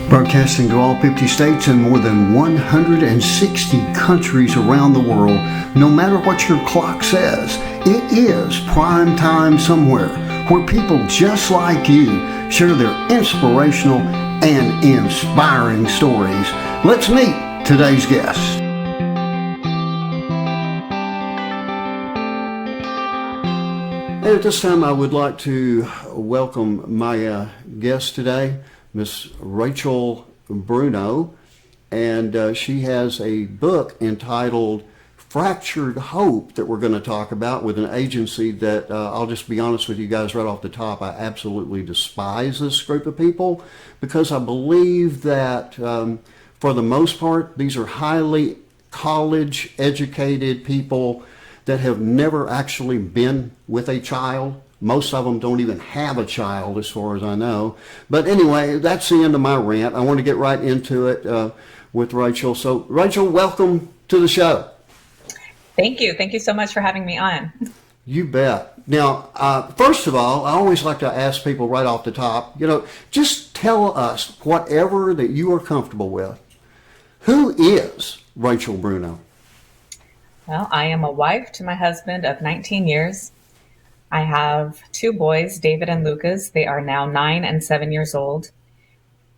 Broadcasting to all 50 states and more than 160 countries around the world. No matter what your clock says, it is prime time somewhere where people just like you share their inspirational and inspiring stories. Let's meet today's guest. At this time, I would like to welcome my guest today, Miss Rachael Bruno, and she has a book entitled Fractured Hope that we're going to talk about with an agency that I'll just be honest with you guys right off the top, I absolutely despise this group of people because I believe that for the most part, these are highly college educated people that have never actually been with a child. Most of them don't even have a child as far as I know. But anyway, that's the end of my rant. I want to get right into it with Rachael. So Rachael, welcome to the show. Thank you. Thank you so much for having me on. You bet. Now, first of all, I always like to ask people right off the top, just tell us whatever that you are comfortable with. Who is Rachael Bruno? Well, I am a wife to my husband of 19 years. I have two boys, David and Lucas. They are now 9 and 7 years old.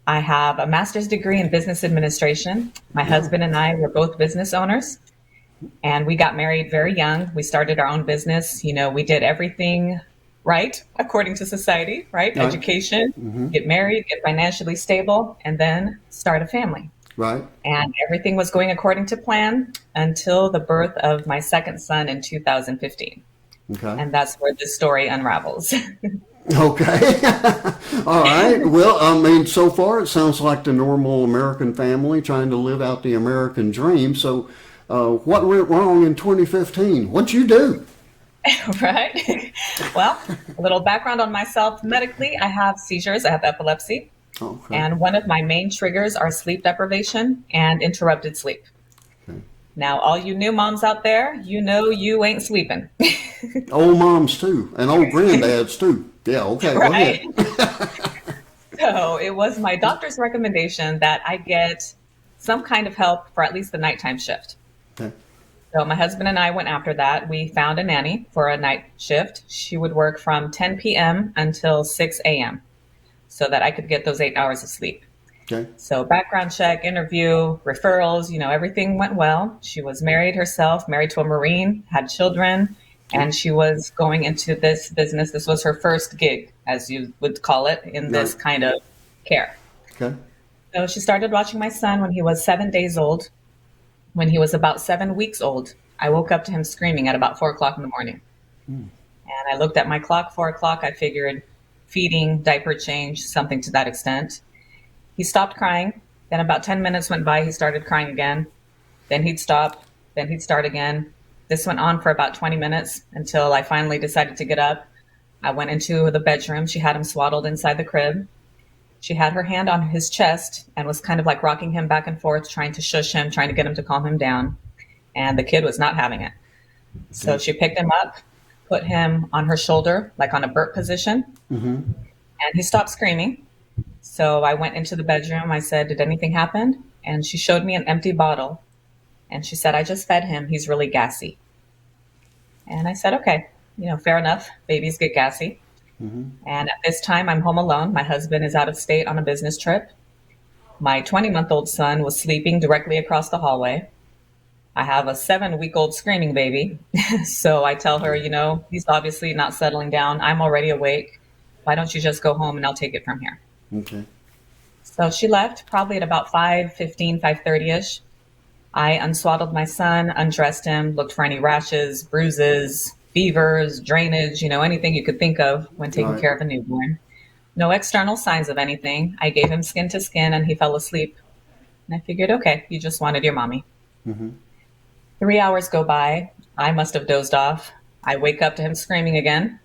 I have a master's degree in business administration. My husband and I were both business owners, and we got married very young. We started our own business. We did everything right according to society, right? Education, get married, get financially stable, and then start a family. Right. And everything was going according to plan until the birth of my second son in 2015. Okay. And that's where the story unravels. Okay. All right. Well, so far it sounds like the normal American family trying to live out the American dream. So what went wrong in 2015? What'd you do? Right. Well, a little background on myself. Medically, I have seizures. I have epilepsy. Okay. And one of my main triggers are sleep deprivation and interrupted sleep. Okay. Now, all you new moms out there, you ain't sleeping. Old moms too, and old granddads too. Yeah, okay, right? Go ahead. So it was my doctor's recommendation that I get some kind of help for at least the nighttime shift. Okay. So my husband and I went after that. We found a nanny for a night shift. She would work from 10 p.m. until 6 a.m. so that I could get those 8 hours of sleep. Okay. So background check, interview, referrals, everything went well. She was married herself, married to a Marine, had children, and she was going into this business. This was her first gig, as you would call it, in this kind of care. Okay. So she started watching my son when he was 7 days old. When he was about 7 weeks old, I woke up to him screaming at about 4 o'clock in the morning. And I looked at my clock, 4 o'clock, I figured feeding, diaper change, something to that extent. He stopped crying. Then about 10 minutes went by, he started crying again. Then he'd stop, then he'd start again. This went on for about 20 minutes until I finally decided to get up. I went into the bedroom. She had him swaddled inside the crib. She had her hand on his chest and was kind of like rocking him back and forth, trying to shush him, trying to get him to calm him down. And the kid was not having it. So she picked him up, put him on her shoulder, like on a burp position. And he stopped screaming. So I went into the bedroom. I said, did anything happen? And she showed me an empty bottle. And she said, I just fed him. He's really gassy. And I said, okay, fair enough. Babies get gassy. And at this time, I'm home alone. My husband is out of state on a business trip. My 20-month-old son was sleeping directly across the hallway. I have a 7-week-old screaming baby. So I tell her, he's obviously not settling down. I'm already awake. Why don't you just go home and I'll take it from here? Okay. So she left probably at about 5:15, 5:30-ish. I unswaddled my son, undressed him, looked for any rashes, bruises, fevers, drainage, anything you could think of when taking care of a newborn. No external signs of anything. I gave him skin to skin and he fell asleep. And I figured, okay, you just wanted your mommy. 3 hours go by. I must have dozed off. I wake up to him screaming again.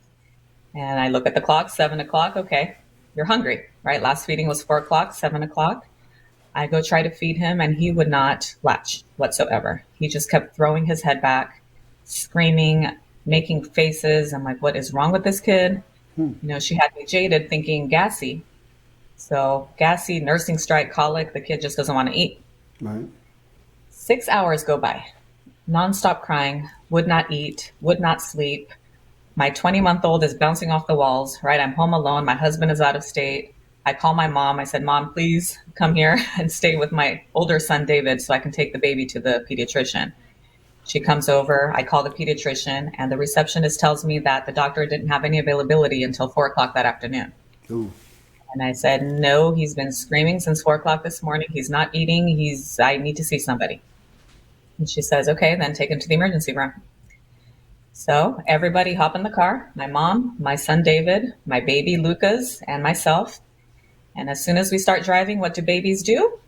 And I look at the clock, 7 o'clock. Okay, you're hungry, right? Last feeding was 4 o'clock, 7 o'clock. I go try to feed him and he would not latch whatsoever. He just kept throwing his head back, screaming, making faces. I'm like, what is wrong with this kid? She had me jaded thinking gassy. So gassy, nursing strike, colic, the kid just doesn't want to eat. Right. 6 hours go by, nonstop crying, would not eat, would not sleep. My 20-month-old is bouncing off the walls, right? I'm home alone. My husband is out of state. I call my mom. I said, Mom, please come here and stay with my older son, David, so I can take the baby to the pediatrician. She comes over. I call the pediatrician, and the receptionist tells me that the doctor didn't have any availability until 4 o'clock that afternoon. Ooh. And I said, no, he's been screaming since 4 o'clock this morning. He's not eating. I need to see somebody. And she says, okay, then take him to the emergency room. So everybody hop in the car, my mom, my son David, my baby Lucas, and myself. And as soon as we start driving, what do babies do?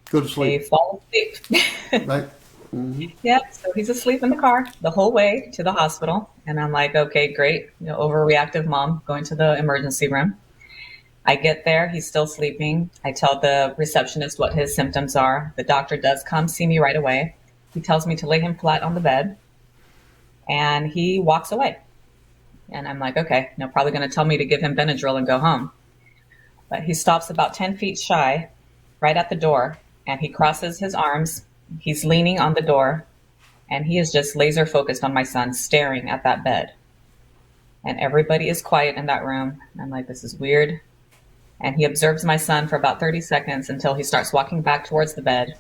Go to They sleep. fall asleep. Right. Mm-hmm. Yeah, so he's asleep in the car the whole way to the hospital. And I'm like, okay, great. Overreactive mom going to the emergency room. I get there, he's still sleeping. I tell the receptionist what his symptoms are. The doctor does come see me right away. He tells me to lay him flat on the bed. And he walks away. And I'm like, okay, probably going to tell me to give him Benadryl and go home. But he stops about 10 feet shy, right at the door, and he crosses his arms. He's leaning on the door, and he is just laser focused on my son, staring at that bed. And everybody is quiet in that room. I'm like, this is weird. And he observes my son for about 30 seconds until he starts walking back towards the bed.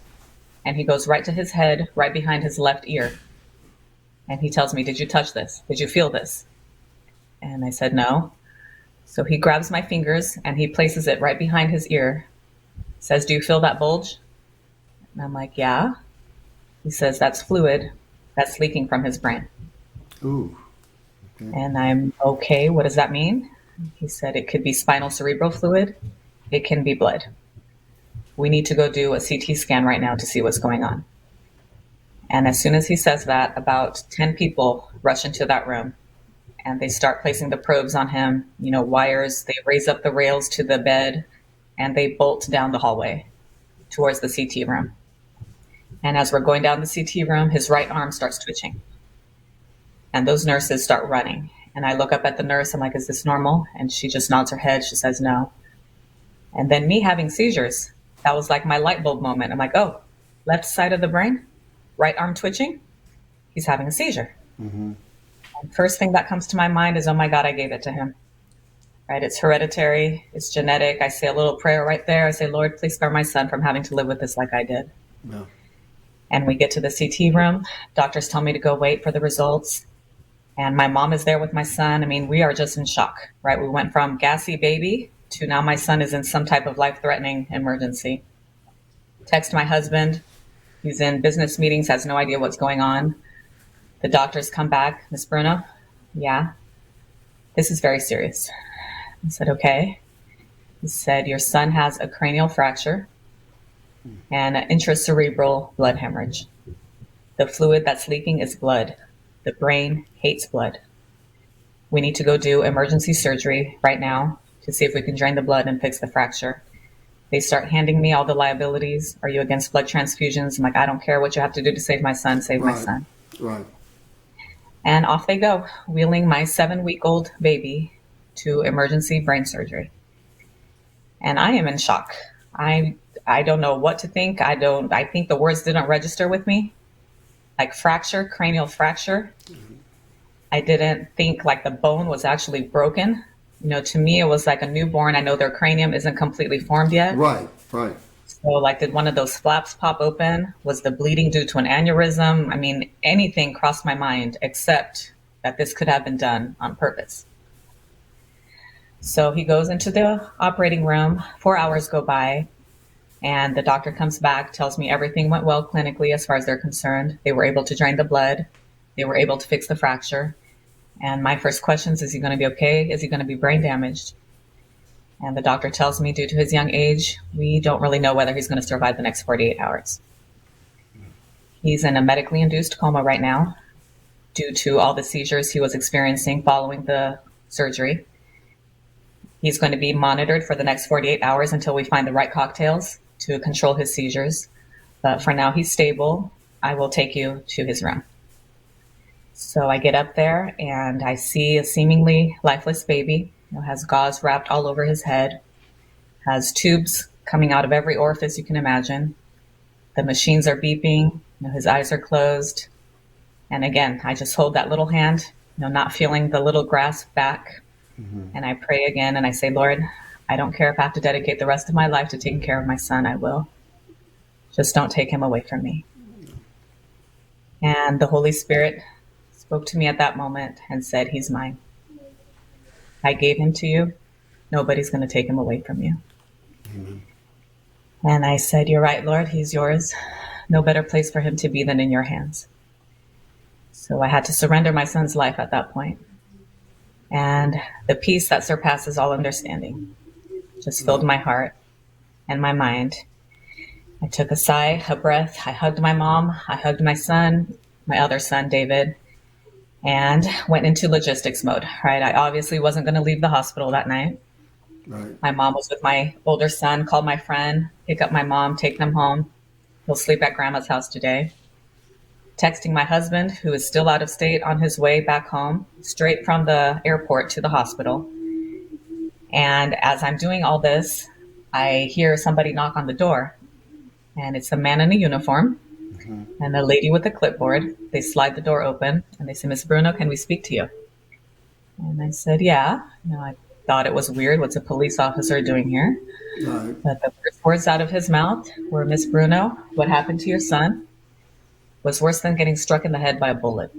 And he goes right to his head, right behind his left ear. And he tells me, did you touch this? Did you feel this? And I said, no. So he grabs my fingers and he places it right behind his ear. Says, do you feel that bulge? And I'm like, yeah. He says, that's fluid that's leaking from his brain. Ooh. Okay. And I'm, okay, what does that mean? He said, it could be spinal cerebral fluid. It can be blood. We need to go do a CT scan right now to see what's going on. And as soon as he says that, about 10 people rush into that room and they start placing the probes on him, wires. They raise up the rails to the bed and they bolt down the hallway towards the CT room. And as we're going down the CT room, his right arm starts twitching. And those nurses start running. And I look up at the nurse. I'm like, is this normal? And she just nods her head. She says no. And then me having seizures, that was like my light bulb moment. I'm like, oh, left side of the brain, right arm twitching, he's having a seizure. Mm-hmm. And first thing that comes to my mind is, oh my God, I gave it to him. Right? It's hereditary. It's genetic. I say a little prayer right there. I say, Lord, please spare my son from having to live with this like I did. Yeah. And we get to the CT room. Doctors tell me to go wait for the results. And my mom is there with my son. I mean, we are just in shock, right? We went from gassy baby to now my son is in some type of life-threatening emergency. Text my husband. He's in business meetings, has no idea what's going on. The doctors come back. Miss Bruno, yeah, this is very serious. I said, okay. He said, your son has a cranial fracture and an intracerebral blood hemorrhage. The fluid that's leaking is blood. The brain hates blood. We need to go do emergency surgery right now to see if we can drain the blood and fix the fracture. They start handing me all the liabilities. Are you against blood transfusions? I'm like, I don't care what you have to do to save my son. Save my son. Right. And off they go, wheeling my 7-week-old baby to emergency brain surgery. And I am in shock. I don't know what to think. I think the words didn't register with me. Like fracture, cranial fracture. Mm-hmm. I didn't think like the bone was actually broken. To me, it was like a newborn. I know their cranium isn't completely formed yet. Right. So like, did one of those flaps pop open? Was the bleeding due to an aneurysm? I mean, anything crossed my mind except that this could have been done on purpose. So he goes into the operating room. 4 hours go by. And the doctor comes back, tells me everything went well clinically as far as they're concerned. They were able to drain the blood. They were able to fix the fracture. And my first question is he going to be okay? Is he going to be brain damaged? And the doctor tells me due to his young age, we don't really know whether he's going to survive the next 48 hours. He's in a medically induced coma right now due to all the seizures he was experiencing following the surgery. He's going to be monitored for the next 48 hours until we find the right cocktails to control his seizures. But for now, he's stable. I will take you to his room. So I get up there and I see a seemingly lifeless baby. Has gauze wrapped all over his head. has tubes coming out of every orifice you can imagine. The machines are beeping, his eyes are closed. And again, I just hold that little hand, not feeling the little grasp back. And I pray again and I say, Lord, I don't care if I have to dedicate the rest of my life to taking care of my son, I will. Just don't take him away from me. And the Holy Spirit spoke to me at that moment and said, he's mine. I gave him to you. Nobody's going to take him away from you. Amen. And I said, you're right, Lord, he's yours. No better place for him to be than in your hands. So I had to surrender my son's life at that point. And the peace that surpasses all understanding just filled my heart and my mind. I took a sigh, a breath. I hugged my mom. I hugged my son, my other son, David, and went into logistics mode, right? I obviously wasn't going to leave the hospital that night. Right. My mom was with my older son, called my friend, pick up my mom, take them home. He'll sleep at grandma's house today. Texting my husband, who is still out of state, on his way back home, straight from the airport to the hospital. And as I'm doing all this, I hear somebody knock on the door. And it's a man in a uniform and a lady with a clipboard. They slide the door open and they say, Miss Bruno, can we speak to you? And I said, yeah. I thought it was weird. What's a police officer doing here? Right. But the first words out of his mouth were, Miss Bruno, what happened to your son was worse than getting struck in the head by a bullet.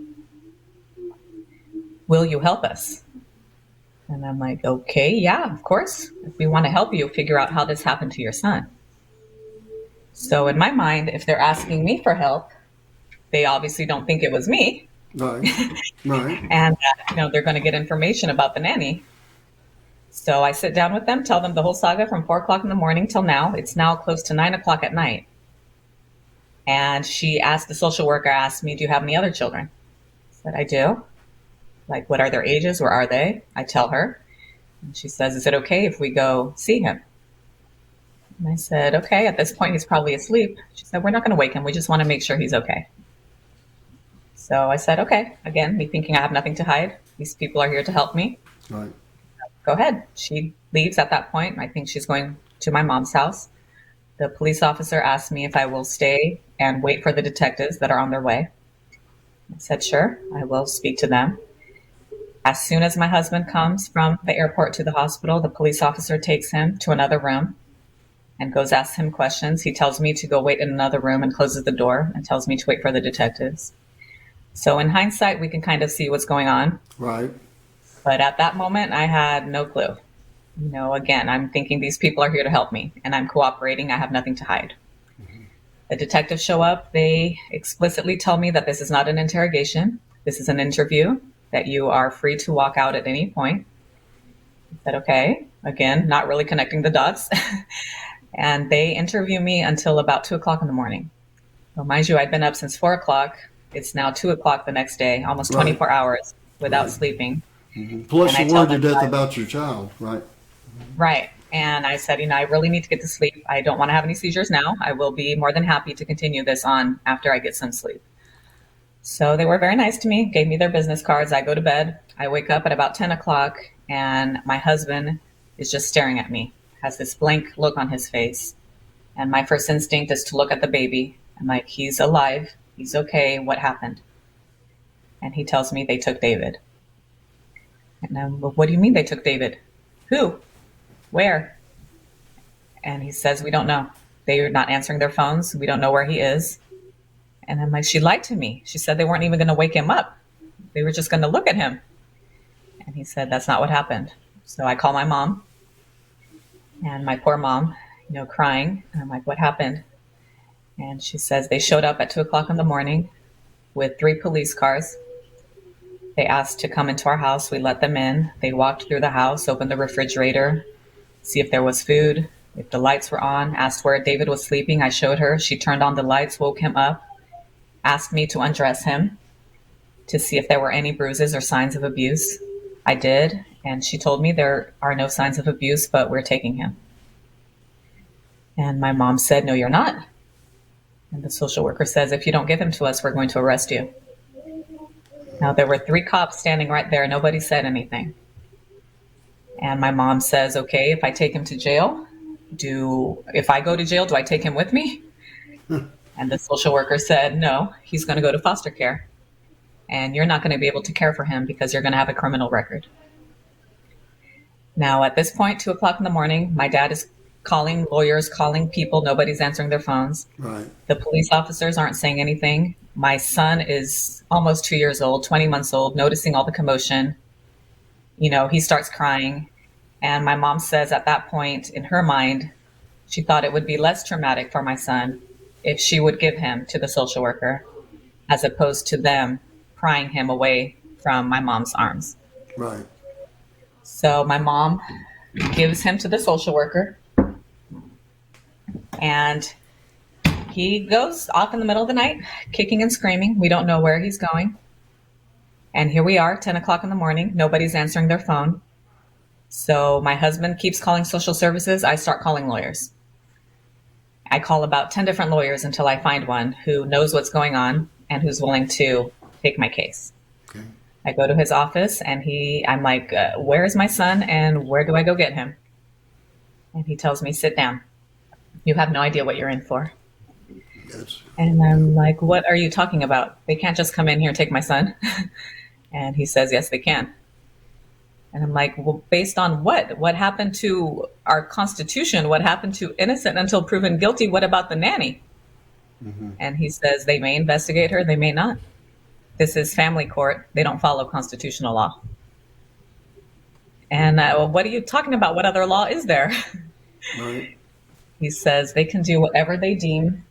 Will you help us? And I'm like, okay, yeah, of course. If we want to help you figure out how this happened to your son. So in my mind, if they're asking me for help, they obviously don't think it was me. Right. Right. And they're going to get information about the nanny. So I sit down with them, tell them the whole saga from 4 o'clock in the morning till now. It's now close to 9 o'clock at night. And the social worker asked me, do you have any other children? I said, I do. Like, what are their ages? Where are they? I tell her. And she says, is it okay if we go see him? And I said, okay, at this point, he's probably asleep. She said, we're not going to wake him. We just want to make sure he's okay. So I said, okay. Again, me thinking I have nothing to hide. These people are here to help me. Right. Go ahead. She leaves at that point. I think she's going to my mom's house. The police officer asked me if I will stay and wait for the detectives that are on their way. I said, sure, I will speak to them. As soon as my husband comes from the airport to the hospital, the police officer takes him to another room and goes ask him questions. He tells me to go wait in another room and closes the door and tells me to wait for the detectives. So in hindsight, we can kind of see what's going on. Right. But at that moment, I had no clue. Again, I'm thinking these people are here to help me and I'm cooperating. I have nothing to hide. Mm-hmm. The detectives show up. They explicitly tell me that this is not an interrogation. This is an interview, that you are free to walk out at any point. I said, okay. Again, not really connecting the dots. And they interview me until about 2 o'clock in the morning. So mind you, I'd been up since 4 o'clock. It's now 2 o'clock the next day, almost 24 hours without sleeping. Mm-hmm. Plus you learned to death about your child, right? Right. And I said, I really need to get to sleep. I don't want to have any seizures now. I will be more than happy to continue this on after I get some sleep. So they were very nice to me, gave me their business cards. I go to bed. I wake up at about 10 o'clock and my husband is just staring at me, has this blank look on his face. And my first instinct is to look at the baby. I'm like, he's alive. He's okay. What happened? And he tells me they took David. And I'm, well, what do you mean they took David? Who? Where? And he says, we don't know. They are not answering their phones. We don't know where he is. And I'm like, she lied to me. She said they weren't even going to wake him up. They were just going to look at him. And he said, that's not what happened. So I call my mom. And my poor mom, crying. And I'm like, what happened? And she says they showed up at 2 o'clock in the morning with 3 police cars. They asked to come into our house. We let them in. They walked through the house, opened the refrigerator, see if there was food, if the lights were on, asked where David was sleeping. I showed her. She turned on the lights, woke him up, asked me to undress him to see if there were any bruises or signs of abuse. I did. And she told me there are no signs of abuse, but we're taking him. And my mom said, no, you're not. And the social worker says, if you don't give him to us, we're going to arrest you. Now, there were 3 cops standing right there. Nobody said anything. And my mom says, okay, if I take him to jail, If I go to jail, do I take him with me? And the social worker said, no, he's going to go to foster care. And you're not going to be able to care for him because you're going to have a criminal record. Now, at this point, 2 o'clock in the morning, my dad is calling lawyers, calling people. Nobody's answering their phones. Right. The police officers aren't saying anything. My son is almost 2 years old, 20 months old, noticing all the commotion. He starts crying. And my mom says at that point, in her mind, she thought it would be less traumatic for my son if she would give him to the social worker as opposed to them prying him away from my mom's arms. Right. So my mom gives him to the social worker, and he goes off in the middle of the night, kicking and screaming. We don't know where he's going. And here we are, 10 o'clock in the morning. Nobody's answering their phone. So my husband keeps calling social services. I start calling lawyers. I call about 10 different lawyers until I find one who knows what's going on and who's willing to take my case. Okay. I go to his office and I'm like, where is my son and where do I go get him? And he tells me, sit down. You have no idea what you're in for. Yes. And I'm like, what are you talking about? They can't just come in here and take my son. And he says, yes, they can. And I'm like, well, based on what? What happened to our Constitution? What happened to innocent until proven guilty? What about the nanny? Mm-hmm. And he says, they may investigate her, they may not. This is family court. They don't follow constitutional law. And well, what are you talking about? What other law is there? Right. He says they can do whatever they deem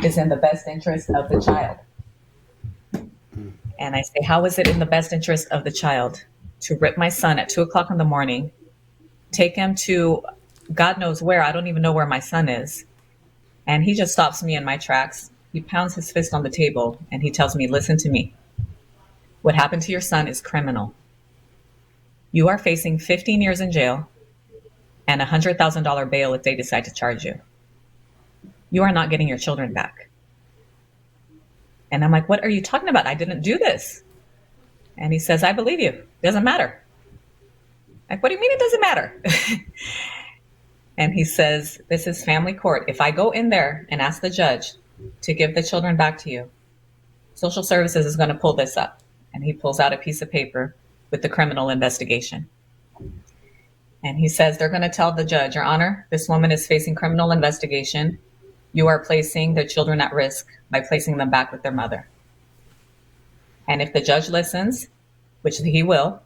is in the best interest of the child. And I say, how is it in the best interest of the child to rip my son at 2 o'clock in the morning, take him to God knows where? I don't even know where my son is. And he just stops me in my tracks. He pounds his fist on the table and he tells me, listen to me. What happened to your son is criminal. You are facing 15 years in jail and $100,000 bail if they decide to charge you. You are not getting your children back. And I'm like, what are you talking about? I didn't do this. And he says, I believe you. It doesn't matter. Like, what do you mean it doesn't matter? And he says, this is family court. If I go in there and ask the judge to give the children back to you, social services is going to pull this up. And he pulls out a piece of paper with the criminal investigation. And he says, they're going to tell the judge, Your Honor, this woman is facing criminal investigation. You are placing their children at risk by placing them back with their mother. And if the judge listens, which he will,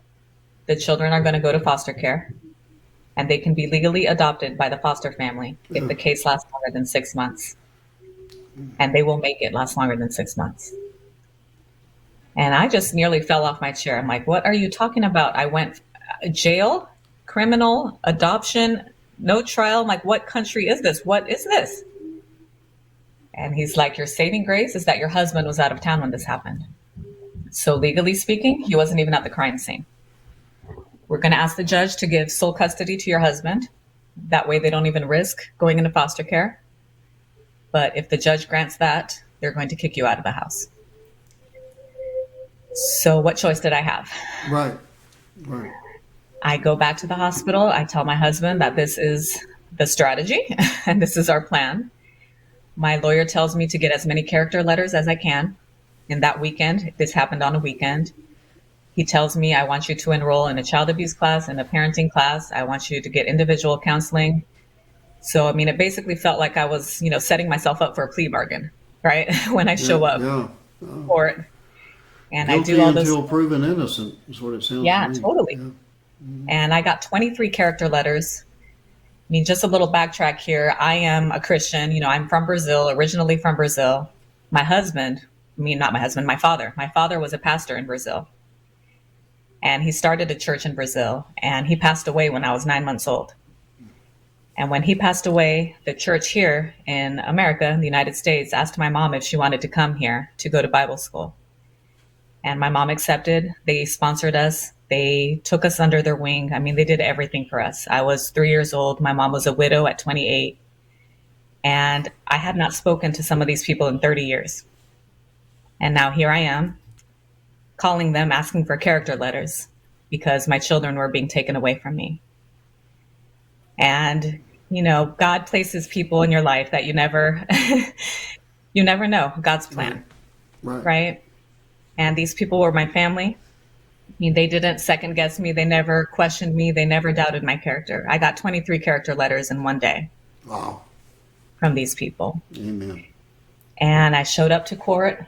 the children are going to go to foster care and they can be legally adopted by the foster family if the case lasts longer than 6 months. And they will make it last longer than 6 months. And I just nearly fell off my chair. I'm like, what are you talking about? I went jail, criminal, adoption, no trial. I'm like, what country is this? What is this? And he's like, your saving grace is that your husband was out of town when this happened. So legally speaking, he wasn't even at the crime scene. We're going to ask the judge to give sole custody to your husband. That way they don't even risk going into foster care. But if the judge grants that, they're going to kick you out of the house. So what choice did I have? Right. Right. I go back to the hospital. I tell my husband that this is the strategy and this is our plan. My lawyer tells me to get as many character letters as I can. In that weekend, this happened on a weekend. He tells me, I want you to enroll in a child abuse class and a parenting class. I want you to get individual counseling. So, I mean, it basically felt like I was, setting myself up for a plea bargain, right? When I show up for it. And Guilty I do all this. Until proven innocent is what it sounds like. Yeah, totally. Yeah. Mm-hmm. And I got 23 character letters. I mean, just a little backtrack here. I am a Christian. I'm from Brazil, originally from Brazil. My father. My father was a pastor in Brazil. And he started a church in Brazil. And he passed away when I was 9 months old. And when he passed away, the church here in America, in the United States, asked my mom if she wanted to come here to go to Bible school. And my mom accepted. They sponsored us. They took us under their wing. I mean, they did everything for us. I was 3 years old. My mom was a widow at 28. And I had not spoken to some of these people in 30 years. And now here I am calling them, asking for character letters because my children were being taken away from me. And God places people in your life that you never, you never know God's Right. plan, Right. right? And these people were my family. I mean, they didn't second guess me. They never questioned me. They never doubted my character. I got 23 character letters in one day Wow. from these people. Amen. And I showed up to court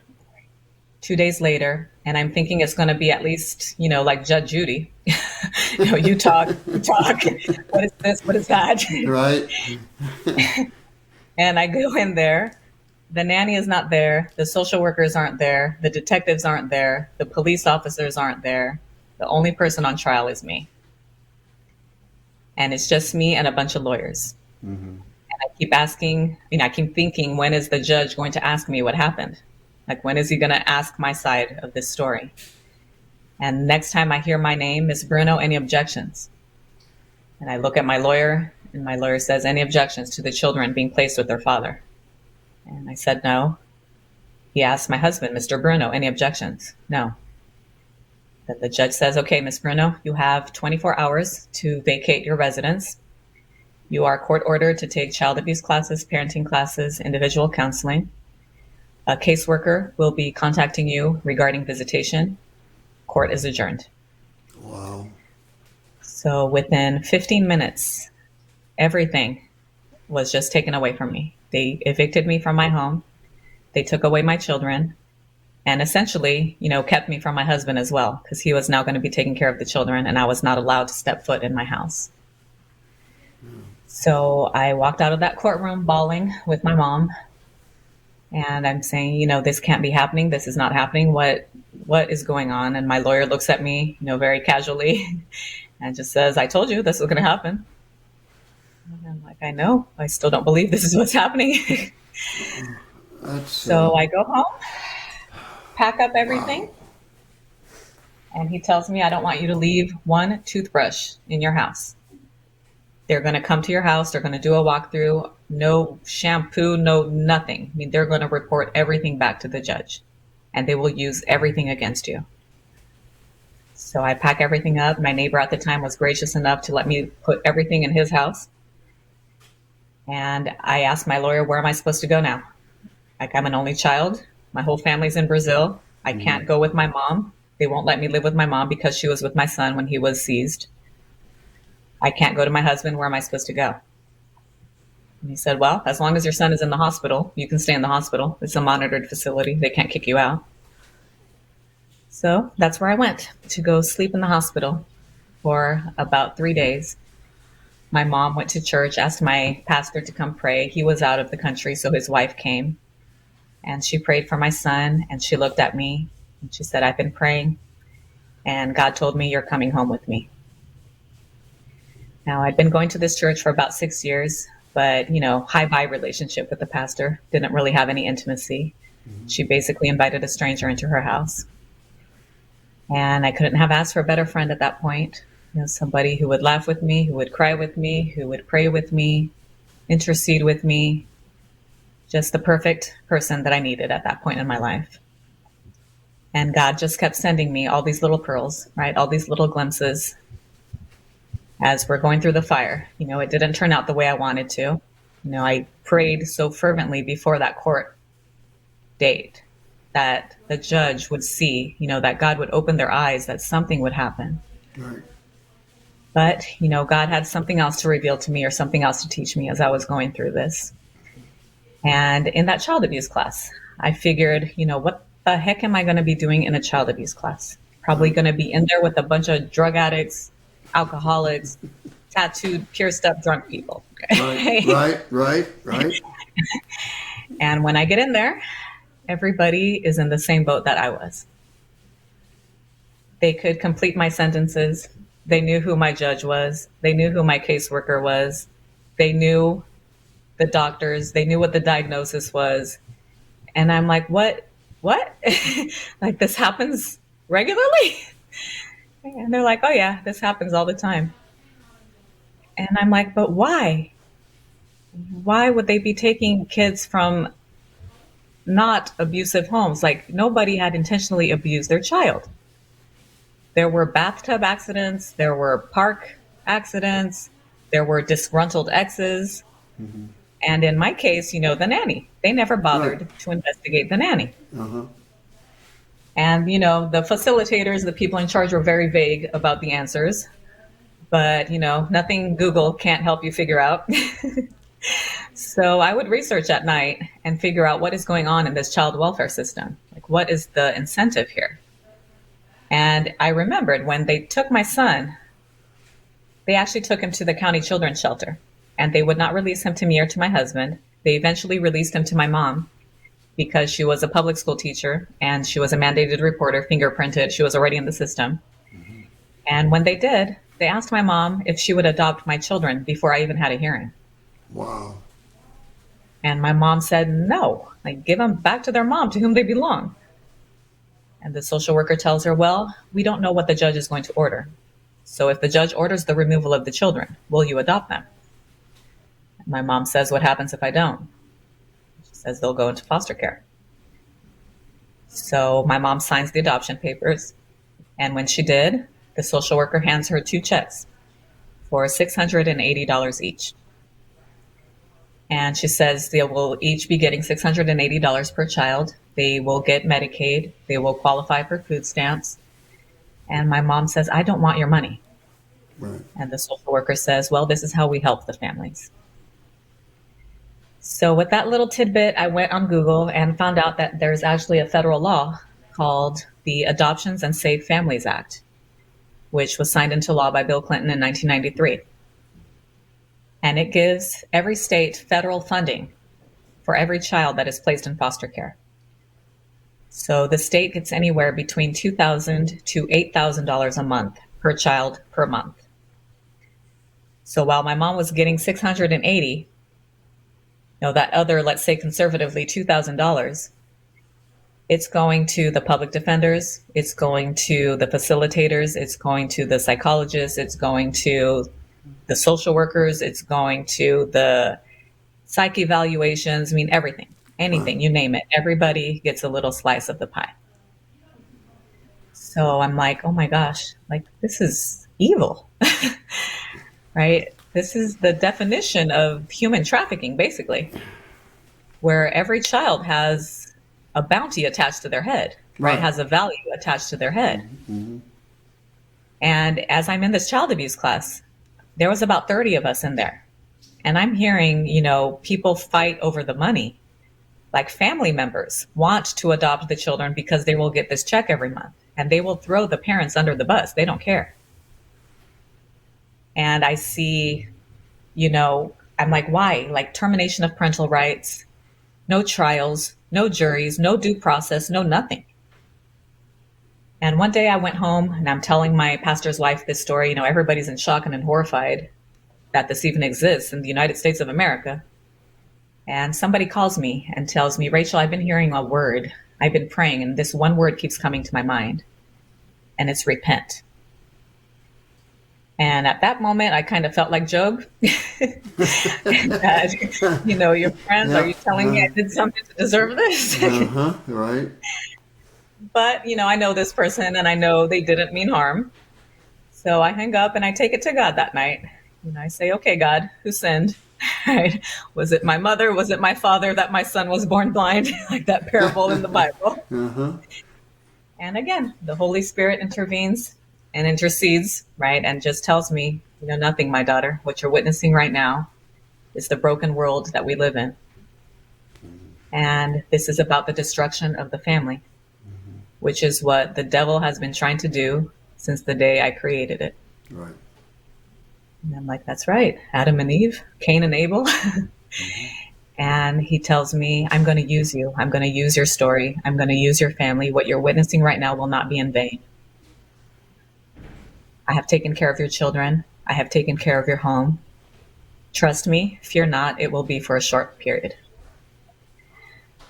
2 days later, and I'm thinking it's going to be at least, like Judge Judy. You talk, you talk. What is this? What is that? Right. And I go in there. The nanny is not there. The social workers aren't there. The detectives aren't there. The police officers aren't there. The only person on trial is me. And it's just me and a bunch of lawyers. Mm-hmm. I keep asking, I keep thinking, when is the judge going to ask me what happened? Like, when is he going to ask my side of this story? And next time I hear my name, Miss Bruno, any objections? And I look at my lawyer, and my lawyer says, any objections to the children being placed with their father? And I said, no. He asked my husband, Mr. Bruno, any objections? No. Then the judge says, okay, Miss Bruno, you have 24 hours to vacate your residence. You are court ordered to take child abuse classes, parenting classes, individual counseling. A caseworker will be contacting you regarding visitation. Court is adjourned. Wow. So within 15 minutes, everything was just taken away from me. They evicted me from my home. They took away my children and essentially, kept me from my husband as well, because he was now going to be taking care of the children and I was not allowed to step foot in my house. So I walked out of that courtroom bawling with my mom. And I'm saying, this can't be happening. This is not happening. What is going on? And my lawyer looks at me, very casually and just says, I told you this was going to happen. And I'm like, I know. I still don't believe this is what's happening. That's So I go home, pack up everything. wow. And he tells me, I don't want you to leave one toothbrush in your house. They're going to come to your house. They're going to do a walkthrough. No shampoo, no nothing. I mean, they're going to report everything back to the judge and they will use everything against you. So I pack everything up. My neighbor at the time was gracious enough to let me put everything in his house. And I asked my lawyer, where am I supposed to go now? Like, I'm an only child. My whole family's in Brazil. I can't go with my mom. They won't let me live with my mom because she was with my son when he was seized. I can't go to my husband. Where am I supposed to go? And he said, well, as long as your son is in the hospital, you can stay in the hospital. It's a monitored facility. They can't kick you out. So that's where I went to go sleep in the hospital for about 3 days. My mom went to church, asked my pastor to come pray. He was out of the country, so his wife came. And she prayed for my son, and she looked at me, and she said, I've been praying, and God told me you're coming home with me. Now, I'd been going to this church for about 6 years, but, high-bye relationship with the pastor. Didn't really have any intimacy. She basically invited a stranger into her house. And I couldn't have asked for a better friend at that point. Somebody who would laugh with me, who would cry with me, who would pray with me, intercede with me. Just the perfect person that I needed at that point in my life. And God just kept sending me all these little pearls, right? All these little glimpses as we're going through the fire. It didn't turn out the way I wanted to. I prayed so fervently before that court date that the judge would see, that God would open their eyes, that something would happen. Right. But, God had something else to reveal to me or something else to teach me as I was going through this. And in that child abuse class, I figured, what the heck am I going to be doing in a child abuse class? Probably going to be in there with a bunch of drug addicts, alcoholics, tattooed, pierced up, drunk people. Right. And when I get in there, everybody is in the same boat that I was. They could complete my sentences. They knew who my judge was. They knew who my caseworker was. They knew the doctors. They knew what the diagnosis was. And I'm like, what? Like, this happens regularly? And they're like, oh yeah, this happens all the time. And I'm like, but why? Why would they be taking kids from not abusive homes? Like, nobody had intentionally abused their child. There were bathtub accidents. There were park accidents. There were disgruntled exes. And in my case, the nanny. They never bothered Right. to investigate the nanny. Uh-huh. And, the facilitators, the people in charge were very vague about the answers. But, nothing Google can't help you figure out. So I would research at night and figure out what is going on in this child welfare system. Like, what is the incentive here? And I remembered when they took my son, they actually took him to the county children's shelter, and they would not release him to me or to my husband. They eventually released him to my mom because she was a public school teacher and she was a mandated reporter, fingerprinted. She was already in the system. And when they did, they asked my mom if she would adopt my children before I even had a hearing. Wow. And my mom said no, like, give them back to their mom to whom they belong. And the social worker tells her, well, we don't know what the judge is going to order. So if the judge orders the removal of the children, will you adopt them? And my mom says, what happens if I don't? She says they'll go into foster care. So my mom signs the adoption papers. And when she did, the social worker hands her 2 checks for $680 each. And she says they will each be getting $680 per child. They will get Medicaid. They will qualify for food stamps. And my mom says, I don't want your money. Right. And the social worker says, well, this is how we help the families. So with that little tidbit, I went on Google and found out that there's actually a federal law called the Adoptions and Safe Families Act, which was signed into law by Bill Clinton in 1993. And it gives every state federal funding for every child that is placed in foster care. So the state gets anywhere between $2,000 to $8,000 a month per child per month. So while my mom was getting $680, that other, let's say conservatively $2,000, it's going to the public defenders, it's going to the facilitators, it's going to the psychologists, it's going to the social workers, it's going to the psych evaluations. I mean, everything, anything, you name it. Everybody gets a little slice of the pie. So I'm like, oh my gosh, like, this is evil, right? This is the definition of human trafficking, basically, where every child has a bounty attached to their head, right? Has a value attached to their head. Mm-hmm. And as I'm in this child abuse class, there was about 30 of us in there. And I'm hearing, people fight over the money. Like, family members want to adopt the children because they will get this check every month. And they will throw the parents under the bus. They don't care. And I see, I'm like, why? Like, termination of parental rights, no trials, no juries, no due process, no nothing. And one day I went home and I'm telling my pastor's wife this story. Everybody's in shock and horrified that this even exists in the United States of America. And somebody calls me and tells me, Rachel, I've been hearing a word. I've been praying, and this one word keeps coming to my mind, and it's repent. And at that moment, I kind of felt like Job. That, your friends, are you telling me I did something to deserve this? Right. But, I know this person, and I know they didn't mean harm. So I hang up and I take it to God that night. I say, okay, God, who sinned? Right? Was it my mother? Was it my father that my son was born blind? Like that parable in the Bible. And again, the Holy Spirit intervenes and intercedes, right? And just tells me, nothing, my daughter. What you're witnessing right now is the broken world that we live in. And this is about the destruction of the family, which is what the devil has been trying to do since the day I created it. Right. And I'm like, that's right. Adam and Eve, Cain and Abel. And he tells me, I'm going to use you. I'm going to use your story. I'm going to use your family. What you're witnessing right now will not be in vain. I have taken care of your children. I have taken care of your home. Trust me, fear not, it will be for a short period.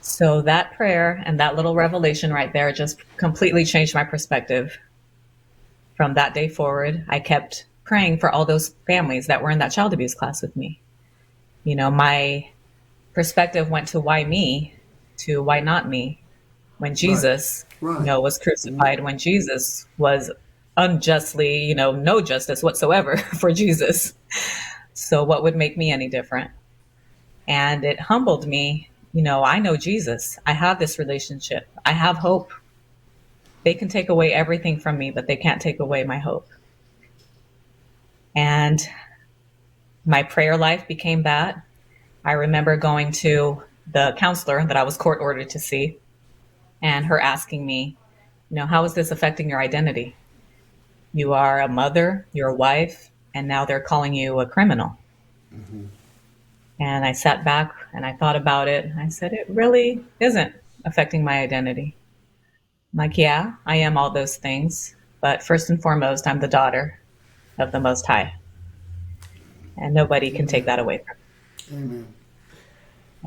So that prayer and that little revelation right there just completely changed my perspective. From that day forward, I kept praying for all those families that were in that child abuse class with me. My perspective went to why me, to why not me, when Jesus, was crucified, when Jesus was unjustly, no justice whatsoever for Jesus. So what would make me any different? And it humbled me. I know Jesus. I have this relationship. I have hope. They can take away everything from me, but they can't take away my hope. And my prayer life became that. I remember going to the counselor that I was court ordered to see, and her asking me, how is this affecting your identity? You are a mother, you're a wife, and now they're calling you a criminal. And I sat back and I thought about it. I said, it really isn't affecting my identity. I'm like, yeah, I am all those things. But first and foremost, I'm the daughter of the Most High. And nobody can take that away from me. Amen.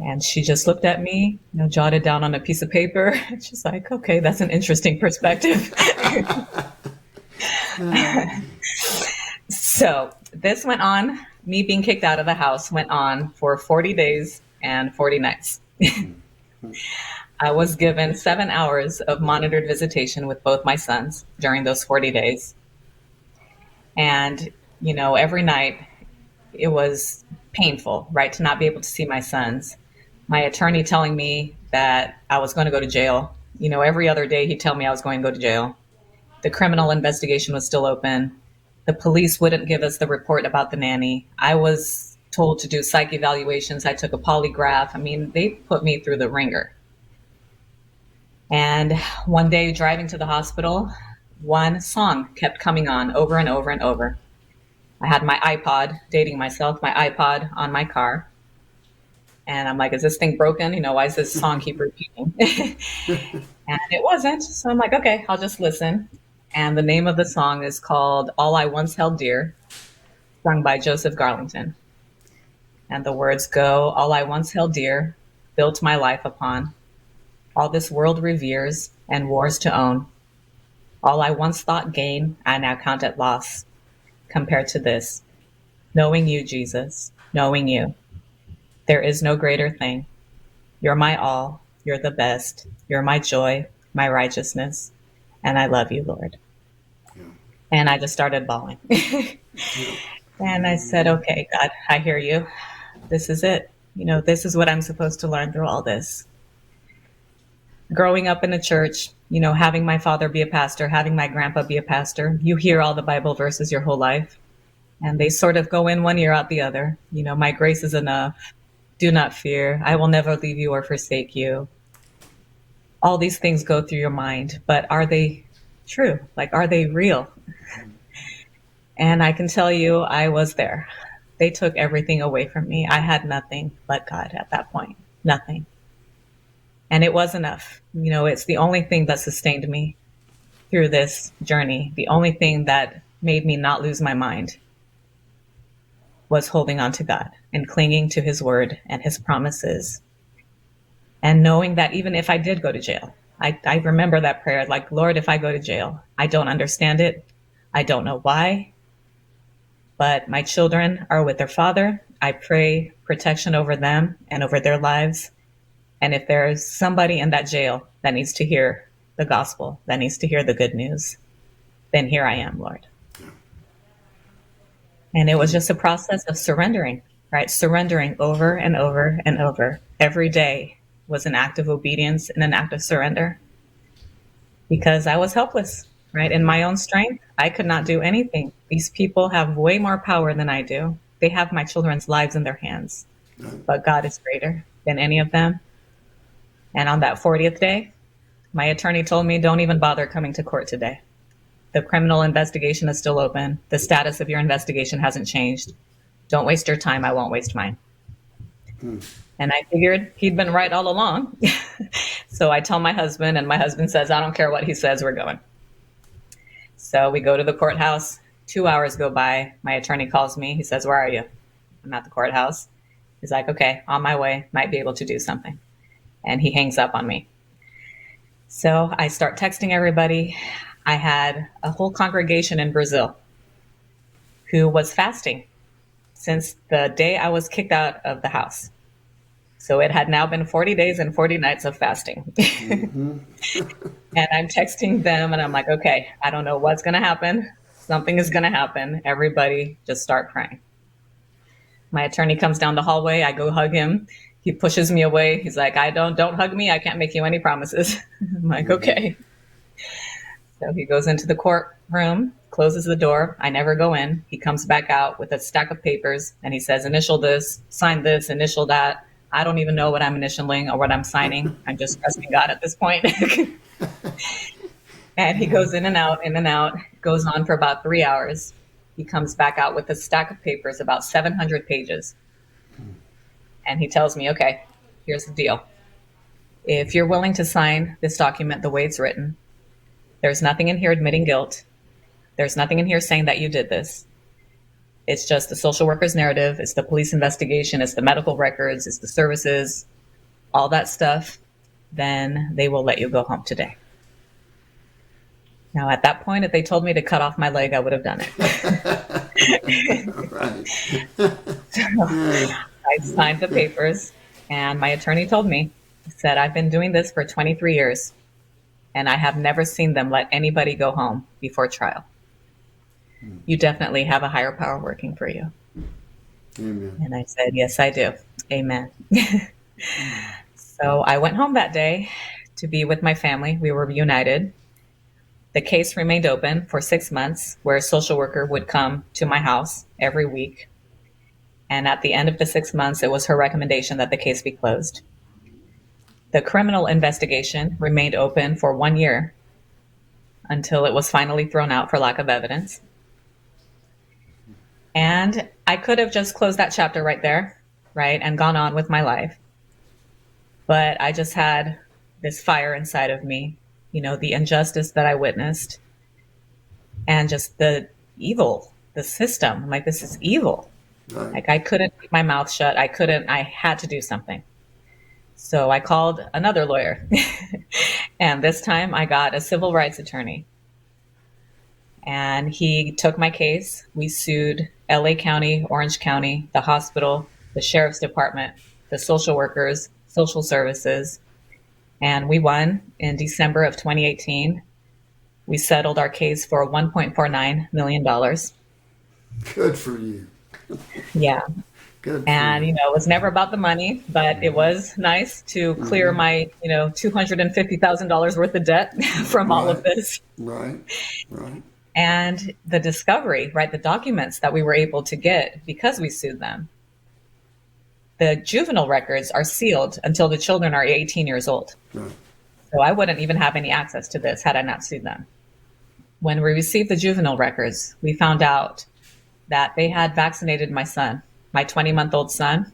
And she just looked at me, jotted down on a piece of paper. She's like, okay, that's an interesting perspective. So this went on. Me being kicked out of the house went on for 40 days and 40 nights. I was given 7 hours of monitored visitation with both my sons during those 40 days. And, every night it was painful, right, to not be able to see my sons. My attorney telling me that I was going to go to jail. Every other day he'd tell me I was going to go to jail. The criminal investigation was still open. The police wouldn't give us the report about the nanny. I was told to do psych evaluations. I took a polygraph. They put me through the ringer. And one day driving to the hospital, one song kept coming on over and over and over. I had my iPod, dating myself, my iPod on my car. And I'm like, is this thing broken? Why does this song keep repeating? And it wasn't. So I'm like, okay, I'll just listen. And the name of the song is called All I Once Held Dear, sung by Joseph Garlington. And the words go, all I once held dear, built my life upon. All this world reveres and wars to own. All I once thought gain, I now count at loss. Compared to this, knowing you, Jesus, knowing you. There is no greater thing. You're my all. You're the best. You're my joy, my righteousness. And I love you, Lord. Yeah. And I just started bawling. And I said, okay, God, I hear you. This is it. This is what I'm supposed to learn through all this. Growing up in a church, having my father be a pastor, having my grandpa be a pastor, you hear all the Bible verses your whole life. And they sort of go in one ear out the other. My grace is enough. Do not fear. I will never leave you or forsake you. All these things go through your mind, but are they true? Are they real? And I can tell you, I was there. They took everything away from me. I had nothing but God at that point. Nothing. And it was enough. It's the only thing that sustained me through this journey. The only thing that made me not lose my mind was holding on to God and clinging to his word and his promises. And knowing that even if I did go to jail, I remember that prayer, Lord, if I go to jail, I don't understand it. I don't know why, but my children are with their father. I pray protection over them and over their lives. And if there's somebody in that jail that needs to hear the gospel, that needs to hear the good news, then here I am, Lord. And it was just a process of surrendering, right? Surrendering over and over and over. Every day was an act of obedience and an act of surrender because I was helpless, right? In my own strength, I could not do anything. These people have way more power than I do. They have my children's lives in their hands, but God is greater than any of them. And on that 40th day, my attorney told me, don't even bother coming to court today. The criminal investigation is still open. The status of your investigation hasn't changed. Don't waste your time. I won't waste mine. And I figured he'd been right all along. So I tell my husband, and my husband says, I don't care what he says, we're going. So we go to the courthouse. 2 hours go by. My attorney calls me. He says, where are you? I'm at the courthouse. He's like, okay, on my way. Might be able to do something. And he hangs up on me. So I start texting everybody. I had a whole congregation in Brazil who was fasting since the day I was kicked out of the house. So it had now been 40 days and 40 nights of fasting. Mm-hmm. And I'm texting them and I'm like, okay, I don't know what's going to happen. Something is going to happen. Everybody just start praying. My attorney comes down the hallway. I go hug him. He pushes me away. He's like, don't hug me. I can't make you any promises. I'm like, okay. So he goes into the courtroom, closes the door. I never go in. He comes back out with a stack of papers and he says, initial this, sign this, initial that. I don't even know what I'm initialing or what I'm signing. I'm just trusting God at this point. And he goes in and out, goes on for about 3 hours. He comes back out with a stack of papers, about 700 pages. And he tells me, okay, here's the deal. If you're willing to sign this document the way it's written, there's nothing in here admitting guilt. There's nothing in here saying that you did this. It's just the social worker's narrative. It's the police investigation. It's the medical records. It's the services, all that stuff. Then they will let you go home today. Now, at that point, if they told me to cut off my leg, I would have done it. So I signed the papers, and my attorney told me, he said, I've been doing this for 23 years, and I have never seen them let anybody go home before trial. You definitely have a higher power working for you. Amen. And I said, yes, I do. Amen. So I went home that day to be with my family. We were reunited. The case remained open for 6 months, where a social worker would come to my house every week. And at the end of the 6 months, it was her recommendation that the case be closed. The criminal investigation remained open for 1 year until it was finally thrown out for lack of evidence. And I could have just closed that chapter right there, right, and gone on with my life. But I just had this fire inside of me, the injustice that I witnessed and just the evil, the system. I'm like, this is evil. Right. Like, I couldn't keep my mouth shut. I had to do something. So I called another lawyer. And this time I got a civil rights attorney. And he took my case. We sued LA County, Orange County, the hospital, the sheriff's department, the social workers, social services. And we won in December of 2018. We settled our case for $1.49 million. Good for you. Yeah. Good. And, it was never about the money, but it was nice to clear my, $250,000 worth of debt from all of this. Right. And the discovery, right, the documents that we were able to get because we sued them. The juvenile records are sealed until the children are 18 years old. Right. So I wouldn't even have any access to this had I not sued them. When we received the juvenile records, we found out that they had vaccinated my son, my 20-month-old son.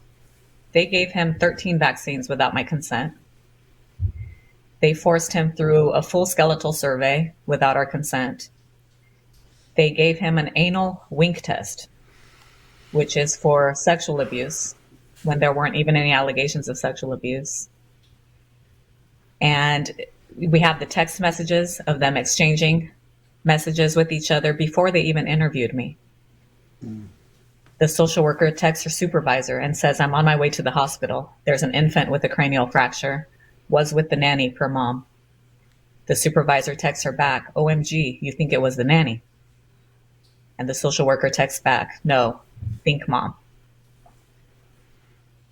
They gave him 13 vaccines without my consent. They forced him through a full skeletal survey without our consent. They gave him an anal wink test, which is for sexual abuse, when there weren't even any allegations of sexual abuse. And we have the text messages of them exchanging messages with each other before they even interviewed me. The social worker texts her supervisor and says, I'm on my way to the hospital. There's an infant with a cranial fracture. Was with the nanny per mom. The supervisor texts her back, OMG, you think it was the nanny? And the social worker texts back, no, think mom.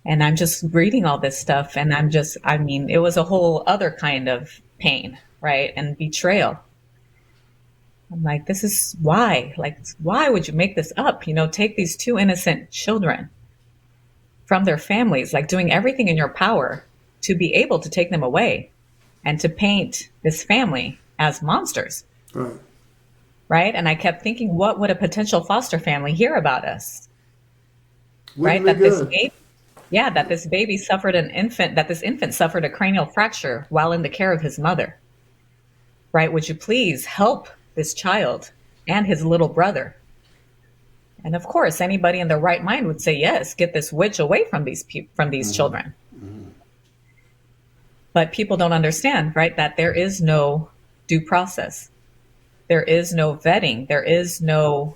And I'm just reading all this stuff, and it was a whole other kind of pain, right? And betrayal. I'm like, this is why. Like, why would you make this up? Take these two innocent children from their families, like doing everything in your power to be able to take them away and to paint this family as monsters. Right. Right? And I kept thinking, what would a potential foster family hear about us? Wouldn't right? be That this baby suffered that this infant suffered a cranial fracture while in the care of his mother. Right? Would you please help this child and his little brother? And of course, anybody in their right mind would say, yes, get this witch away from these children. Mm-hmm. But people don't understand, right, that there is no due process. There is no vetting. There is no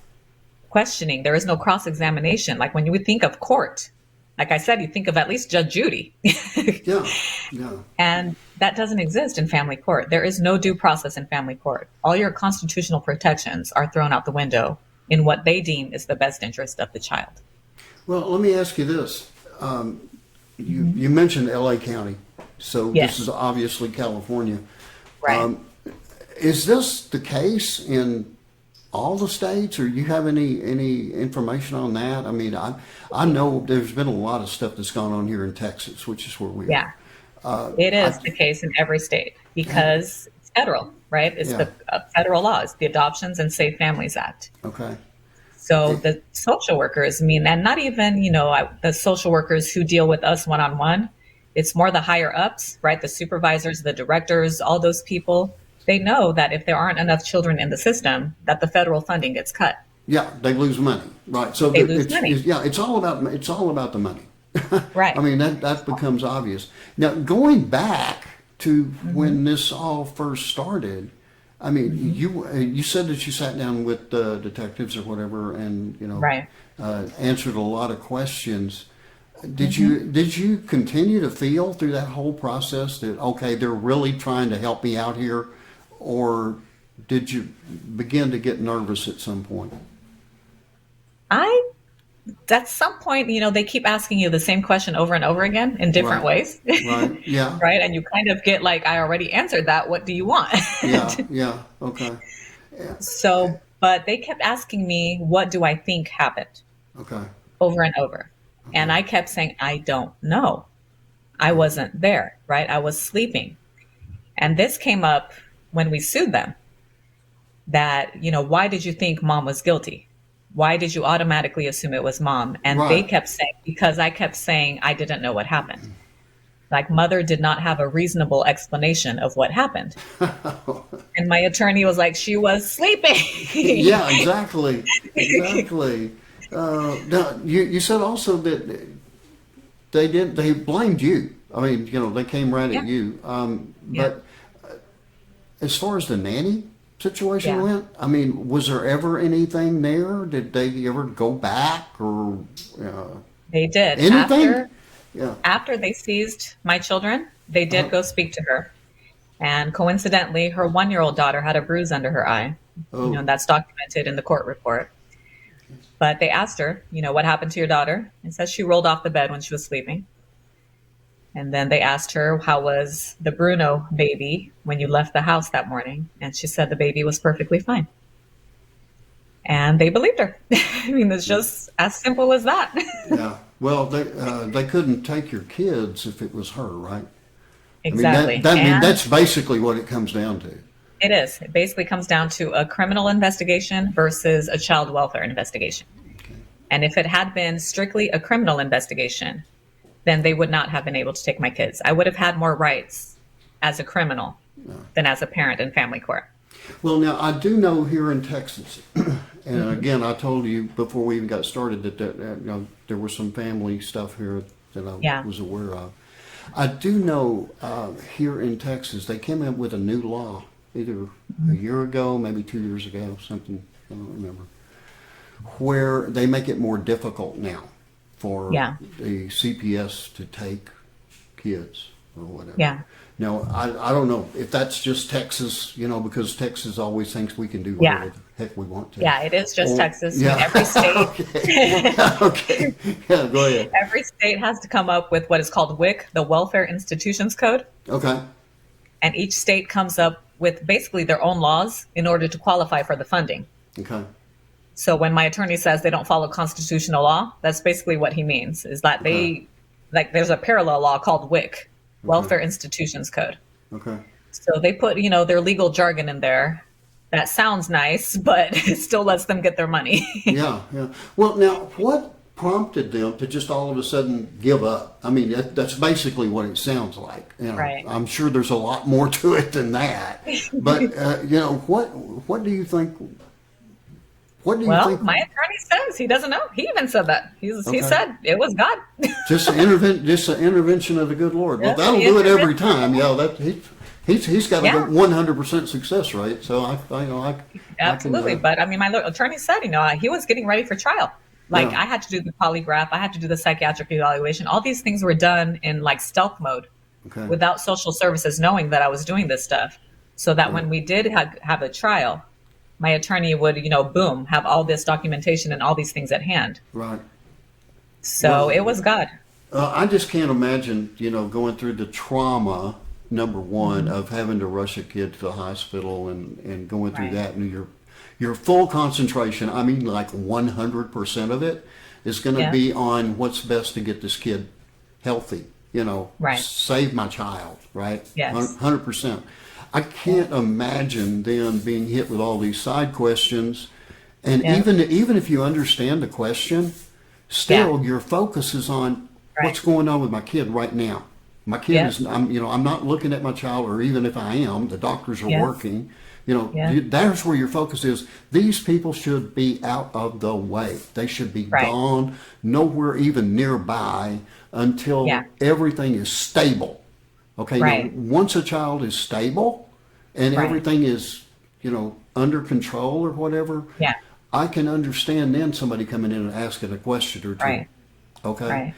questioning. There is no cross-examination. Like when you would think of court, like I said, you think of at least Judge Judy. Yeah. And that doesn't exist in family court. There is no due process in family court. All your constitutional protections are thrown out the window in what they deem is the best interest of the child. Well, let me ask you this. You mentioned L.A. County, so Yes. this is obviously California. Right. Is this the case in all the states, or you have any information on that? I mean, I know there's been a lot of stuff that's gone on here in Texas, which is where we Yeah. are. It is the case in every state because it's federal, right? It's Yeah. the federal laws, the Adoptions and Safe Families Act. Okay. So the social workers, I mean, and not even, the social workers who deal with us one on one. It's more the higher ups, right? The supervisors, the directors, all those people. They know that if there aren't enough children in the system, that the federal funding gets cut. Yeah, they lose money, right? So They lose money. it's all about the money. Right. I mean that becomes obvious. Now going back to when this all first started, I mean you said that you sat down with the detectives or whatever, and Right. answered a lot of questions. Did you continue to feel through that whole process that okay, they're really trying to help me out here, or did you begin to get nervous at some point? At some point, they keep asking you the same question over and over again in different Right. ways. Right. Yeah. Right. And you kind of get like, I already answered that. What do you want? Yeah. Yeah. Okay. Yeah. So, but they kept asking me, what do I think happened Okay. over and over? And I kept saying, I don't know. I wasn't there. Right. I was sleeping. And this came up when we sued them that, why did you think mom was guilty? Why did you automatically assume it was mom? And they Right. kept saying, because I kept saying I didn't know what happened. Like mother did not have a reasonable explanation of what happened. And my attorney was like, she was sleeping. Yeah. Exactly. Exactly. Now you said also that they blamed you. I mean, they came right Yeah. at you. Yeah. But as far as the nanny situation Yeah. went, I mean, was there ever anything there? Did they ever go back or They did. anything? Yeah. After they seized my children, they did go speak to her. And coincidentally, her 1-year-old daughter had a bruise under her eye. Oh. That's documented in the court report. But they asked her, what happened to your daughter? And says she rolled off the bed when she was sleeping. And then they asked her, how was the Bruno baby when you left the house that morning? And she said the baby was perfectly fine. And they believed her. I mean, it's just as simple as that. Yeah. Well, they couldn't take your kids if it was her, right? Exactly. I mean, And that's basically what it comes down to. it is. It basically comes down to a criminal investigation versus a child welfare investigation. And if it had been strictly a criminal investigation, then they would not have been able to take my kids. I would have had more rights as a criminal than as a parent in family court. Well, now I do know here in Texas, and again, I told you before we even got started that there was some family stuff here that I Yeah. was aware of. I do know here in Texas they came up with a new law either a year ago, maybe 2 years ago, something I don't remember, where they make it more difficult now for Yeah. the CPS to take kids or whatever. Yeah. Now, I don't know if that's just Texas, because Texas always thinks we can do Yeah. whatever the heck we want to. Yeah, it is just Or- Texas. I Yeah. mean, every state, Okay. Okay. Yeah, go ahead. every state has to come up with what is called WIC, the Welfare Institutions Code. Okay. And each state comes up with basically their own laws in order to qualify for the funding. Okay. So when my attorney says they don't follow constitutional law, that's basically what he means, is that there's a parallel law called WIC, Welfare Institutions Code. Okay. So they put, their legal jargon in there that sounds nice, but it still lets them get their money. Yeah. Yeah. Well, now, what prompted them to just all of a sudden give up? I mean, that's basically what it sounds like. Right. I'm sure there's a lot more to it than that. But what do you think? What do you Well, think? my attorney says he doesn't know. He even said that. He Okay. said it was God. Just an intervention of the good Lord. Well, Yeah, that'll the do it every intervention. time. Yeah, he's got a Yeah. 100% success rate. So I Absolutely. can, But I mean, my attorney said, he was getting ready for trial. Like Yeah. I had to do the polygraph. I had to do the psychiatric evaluation. All these things were done in like stealth mode okay. without social services knowing that I was doing this stuff. So that when we did have a trial, my attorney would, boom, have all this documentation and all these things at hand. Right. So Well, it was God. I just can't imagine, going through the trauma, number one, Hmm. of having to rush a kid to the hospital and going through Right. that. And your full concentration, I mean, like 100% of it, is going to Yeah. be on what's best to get this kid healthy, Right. save my child, right? Yes. 100%. I Yeah. can't imagine them being hit with all these side questions. And Yeah. even if you understand the question, Yeah. still your focus is on Right. what's going on with my kid right now. My kid Yeah. is, I'm not looking at my child, or even if I am, the doctors are Yeah. working. Yeah. That's where your focus is. These people should be out of the way. They should be Right. gone, nowhere even nearby Yeah. until everything is stable. Okay, now Right. once a child is stable and Right. everything is, under control or whatever, Yeah. I can understand then somebody coming in and asking a question or two. Right. Okay, Right.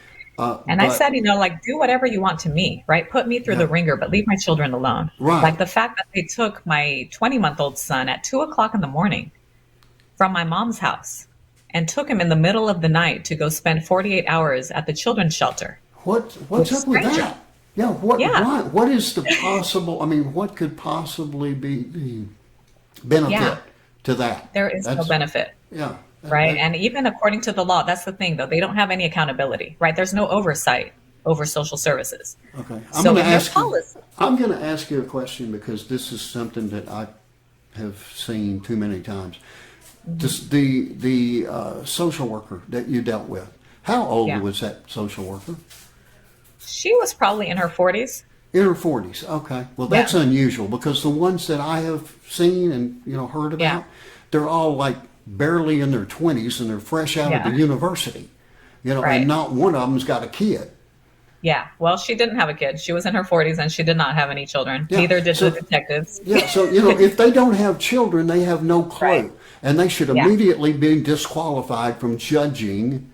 And I but said, like, do whatever you want to me, right? Put me through yeah, the ringer, but leave my children alone. right. Like the fact that they took my 20-month-old son at 2 o'clock in the morning from my mom's house and took him in the middle of the night to go spend 48 hours at the children's shelter What's with up with strangers. that? Yeah, what Yeah. why what is the possible? I mean, what could possibly be the benefit Yeah. to that? There is no That's benefit. yeah. Right. And even according to the law, that's the thing, though, they don't have any accountability, right? There's no oversight over social services. Okay, So in their policy, I'm going to ask you a question because this is something that I have seen too many times. This, the social worker that you dealt with. How old yeah, was that social worker? she was probably in her 40s. In her 40s. Okay. Well, Yeah. that's unusual because the ones that I have seen and heard Yeah. about, they're all like barely in their 20s and they're fresh out of Yeah. the university. And Right. not one of them's got a kid. Yeah. Well, she didn't have a kid. She was in her 40s and she did not have any children. Yeah. Neither did the So detectives. yeah. So if they don't have children, they have no Right. clue, and they should Yeah. immediately be disqualified from judging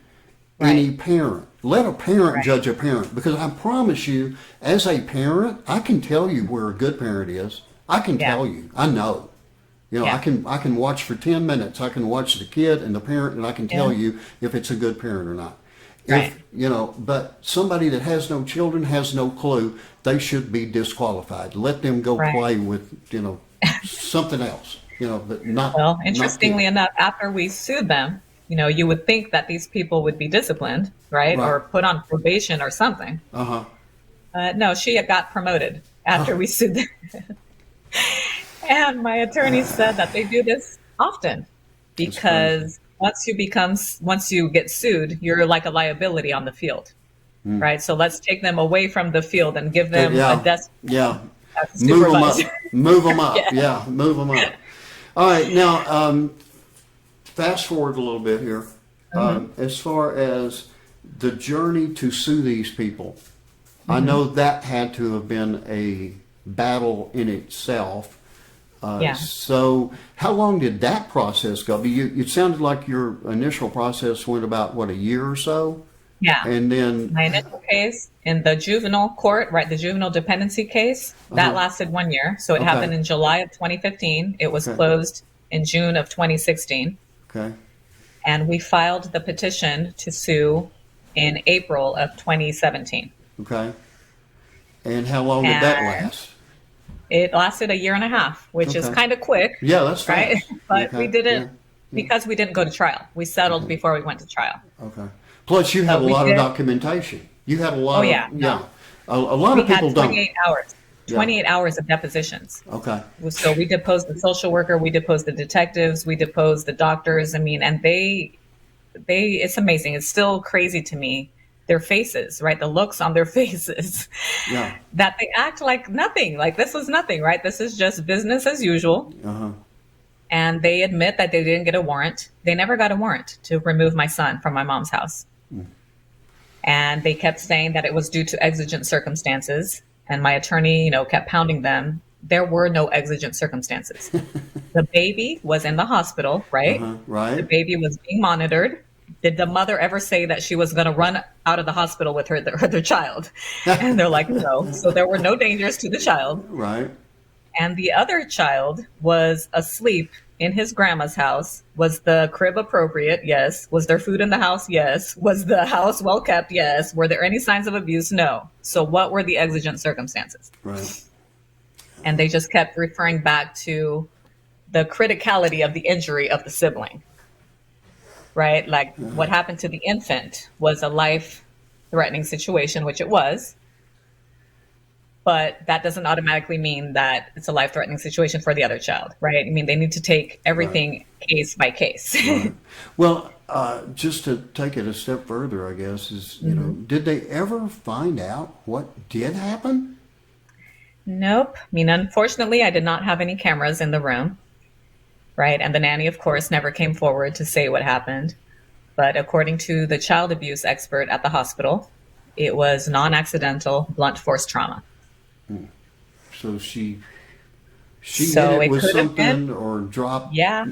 any Right. parent. Let a parent Right. judge a parent because I promise you, as a parent, I can tell you where a good parent is. I can Yeah. tell you. I know. Yeah. I can watch for 10 minutes. I can watch the kid and the parent, and I can tell Yeah. you if it's a good parent or not. Right. But somebody that has no children has no clue. They should be disqualified. Let them go Right. play with, something else, but not, Well, not kids. interestingly enough, after we sued them, you would think that these people would be disciplined, right? Right. Or put on probation or something. Uh-huh. No, she had got promoted after we sued them. And my attorney said that they do this often It's crazy. because once you get sued, you're like a liability on the field, right? So let's take them away from the field and give So, them a yeah. desk Yeah. as a Move them up. supervisor. Move them up. Yeah. Yeah. Move them up. All right. Now, fast forward a little bit here. As far as the journey to sue these people, I know that had to have been a battle in itself. Yeah. So, how long did that process go? It sounded like your initial process went about, what, a year or so? Yeah. And then, My initial case in the juvenile court, right, the juvenile dependency case, that lasted 1 year. So it Okay. happened in July of 2015. It was Okay. closed in June of 2016. okay. And we filed the petition to sue in April of 2017. Okay. And how long did that And last? it lasted a year and a half, which is Okay. kind of quick, Yeah, that's right? fast. But Okay. we didn't, Yeah. because we didn't go to trial. We settled before we went to trial. Okay. Plus, you had a we lot of did. documentation. You had a lot Oh, of, yeah. yeah. A lot We of people had don't. 28 hours, 28 hours of depositions. Okay. So we deposed the social worker, we deposed the detectives, we deposed the doctors. I mean, and it's amazing. It's still crazy to me. Their faces, right? The looks on their faces, Yeah. that they act like nothing. Like this is nothing, right? This is just business as usual. Uh-huh. And they admit that they didn't get a warrant. They never got a warrant to remove my son from my mom's house. And they kept saying that it was due to exigent circumstances. And my attorney, kept pounding them. There were no exigent circumstances. The baby was in the hospital, right? Uh-huh. The Right. baby was being monitored. Did the mother ever say that she was going to run out of the hospital with their child? And they're like, no. So there were no dangers to the child. Right. And the other child was asleep in his grandma's house? Was the crib appropriate? Yes. Was there food in the house? Yes. Was the house well kept? Yes. Were there any signs of abuse? No. So what were the exigent circumstances? Right. And they just kept referring back to the criticality of the injury of the sibling, right? Like what happened to the infant was a life threatening situation, which it was. But that doesn't automatically mean that it's a life threatening situation for the other child, right? I mean, they need to take Right. everything case by case. Right. Well, just to take it a step further, I guess, is, did they ever find out what did happen? Nope. I mean, unfortunately, I did not have any cameras in the room, right? And the nanny, of course, never came forward to say what happened. But according to the child abuse expert at the hospital, it was non accidental blunt force trauma. So she So hit it it with could have been, something or dropped, yeah.